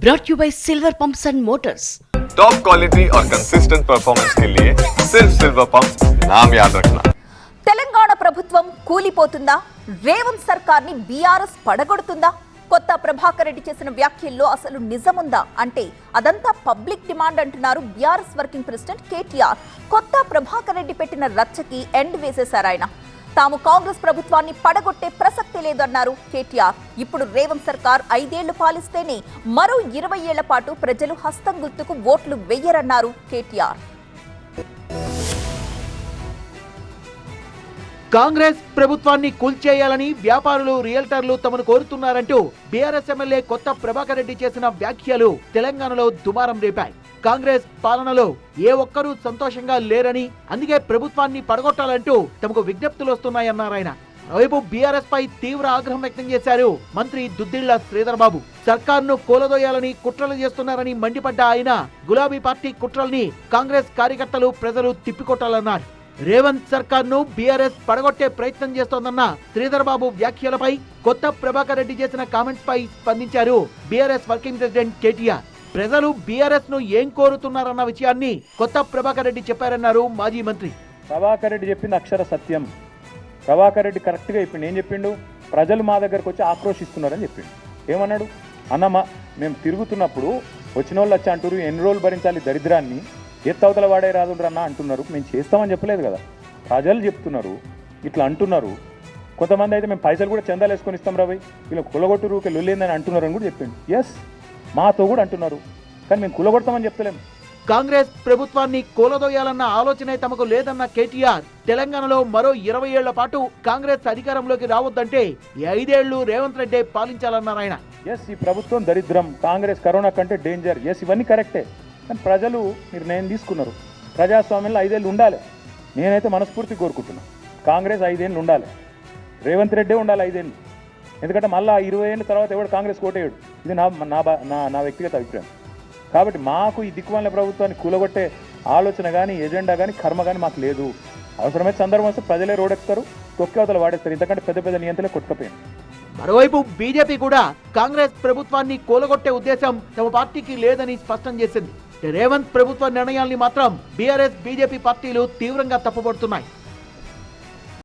brought you by Silver Pumps and Motors. Top quality और consistent performance के लिए सिर्फ सिल्वर पंप्स नाम याद रखना। తెలంగాణ ప్రభుత్వం కూలిపోతుందా? రేవంత్ సర్కార్ ని బీఆర్ఎస్ పడగొడుతుందా? కొత్త ప్రభాకర్ రెడ్డి చేసిన వ్యాఖ్యల్లో అసలు నిజముందా అంటే అదంతా పబ్లిక్ డిమాండ్ అంటున్నారు బీఆర్ఎస్ వర్కింగ్ ప్రెసిడెంట్ కేటీఆర్. కొత్త ప్రభాకర్ రెడ్డి పెట్టిన రచ్చకి ఎండ్ వేసేశారు ఆయన. తాము కాంగ్రెస్ ప్రభుత్వాన్ని పడగొట్టే ప్రసక్తి లేదన్నారు కేటీఆర్. ఇప్పుడు రేవంత్ సర్కార్ 5 ఏళ్లు పాలిస్తేనే మరో 20 ఏళ్ల పాటు ప్రజలు హస్తం గుర్తుకు ఓట్లు వెయ్యరన్నారు కేటీఆర్. కాంగ్రెస్ ప్రభుత్వాన్ని కూల్చేయాలని వ్యాపారులు రియల్టర్లు తమను కోరుతున్నారంటూ బీఆర్ఎస్ ఎమ్మెల్యే కొత్త ప్రభాకర్ రెడ్డి చేసిన వ్యాఖ్యలు తెలంగాణలో దుమారం రేపాయి. కాంగ్రెస్ పాలనలో ఏ ఒక్కరూ సంతోషంగా లేరని, అందుకే ప్రభుత్వాన్ని పడగొట్టాలంటూ తమకు విజ్ఞప్తులు వస్తున్నాయన్నారాయన. మరోవైపు బీఆర్ఎస్ పై తీవ్ర ఆగ్రహం వ్యక్తం చేశారు మంత్రి దుద్దిళ్ల శ్రీధర్ బాబు. సర్కార్ను కూలదోయాలని కుట్రలు చేస్తున్నారని మండిపడ్డ ఆయన గులాబీ పార్టీ కుట్రల్ని కాంగ్రెస్ కార్యకర్తలు ప్రజలు తిప్పికొట్టాలన్నారు. రేవంత్ సర్కార్ను బీఆర్ఎస్ పడగొట్టే ప్రయత్నం చేస్తోందన్న శ్రీధర్ బాబు వ్యాఖ్యలపై కొత్త ప్రభాకర్ రెడ్డి చేసిన కామెంట్స్ పై స్పందించారు బీఆర్ఎస్ వర్కింగ్ ప్రెసిడెంట్ కేటీఆర్. ప్రజలు బీఆర్ఎస్ ను ఏం కోరుతున్నారన్న విషయాన్ని కొత్త ప్రభాకర్ రెడ్డి చెప్పారన్నారు మాజీ మంత్రి. ప్రభాకర్ రెడ్డి చెప్పింది అక్షర సత్యం. ప్రభాకర్ రెడ్డి కరెక్ట్గా చెప్పిండు. ఏం చెప్పిండు? ప్రజలు మా దగ్గరకు వచ్చి ఆక్రోషిస్తున్నారని చెప్పిండు. ఏమన్నాడు? అన్నమ్మ మేము తిరుగుతున్నప్పుడు వచ్చిన వాళ్ళు వచ్చి అంటారు ఎన్ని రోజులు భరించాలి దరిద్రాన్ని, ఎత్తవతల వాడే రాజులు రన్నా అంటున్నారు. మేము చేస్తామని చెప్పలేదు కదా, ప్రజలు చెప్తున్నారు, ఇట్లా అంటున్నారు. కొంతమంది అయితే మేము పైసలు కూడా చందాలు వేసుకొని ఇస్తాం రాబోయ్, వీళ్ళు కులగొట్టురు లొల్లేందని అంటున్నారు అని కూడా చెప్పిండు. ఎస్, మాతో కూడా అంటున్నారు, కానీ మేము కులగొడతామని చెప్తలేము. కాంగ్రెస్ ప్రభుత్వాన్ని కూలదోయాలన్న ఆలోచనే తమకు లేదన్న కేటీఆర్ తెలంగాణలో మరో 20 ఏళ్ల పాటు కాంగ్రెస్ అధికారంలోకి రావద్దంటే 5 ఏళ్లు రేవంత్ రెడ్డి పాలించాలన్నారు ఆయన. ఎస్, ఈ ప్రభుత్వం దరిద్రం, కాంగ్రెస్ కరోనా కంటే డేంజర్. ఎస్, ఇవన్నీ కరెక్టే, కానీ ప్రజలు నిర్ణయం తీసుకున్నారు. ప్రజాస్వామ్యంలో 5 ఏళ్ళు ఉండాలి. నేనైతే మనస్ఫూర్తి కోరుకుంటున్నాను కాంగ్రెస్ 5 ఏళ్ళు ఉండాలి, రేవంత్ రెడ్డే ఉండాలి 5 ఏళ్ళు. ఎందుకంటే మళ్ళీ 20 ఏళ్ళ తర్వాత ఎవడు కాంగ్రెస్ కోటేయడు. ఇది నా వ్యక్తిగత అభిప్రాయం. కాబట్టి మాకు ఈ దిక్కుమాలిన ప్రభుత్వాన్ని కూలగొట్టే ఆలోచన కానీ ఎజెండా కానీ కర్మ కానీ మాకు లేదు. అవసరమైతే సందర్భం వస్తే ప్రజలే రోడెక్కుతారు, తొక్కి అవతల వాడేస్తారు. ఇంతకంటే పెద్ద పెద్ద నియంత్రణలే కొట్టుకపోయాను. మరోవైపు బీజేపీ కూడా కాంగ్రెస్ ప్రభుత్వాన్ని కూలగొట్టే ఉద్దేశం తమ పార్టీకి లేదని స్పష్టం చేసింది. రేవంత్ ప్రభుత్వ నిర్ణయాల్ని మాత్రం బీఆర్ఎస్ బీజేపీ పార్టీలు తీవ్రంగా తప్పుపడుతున్నాయి.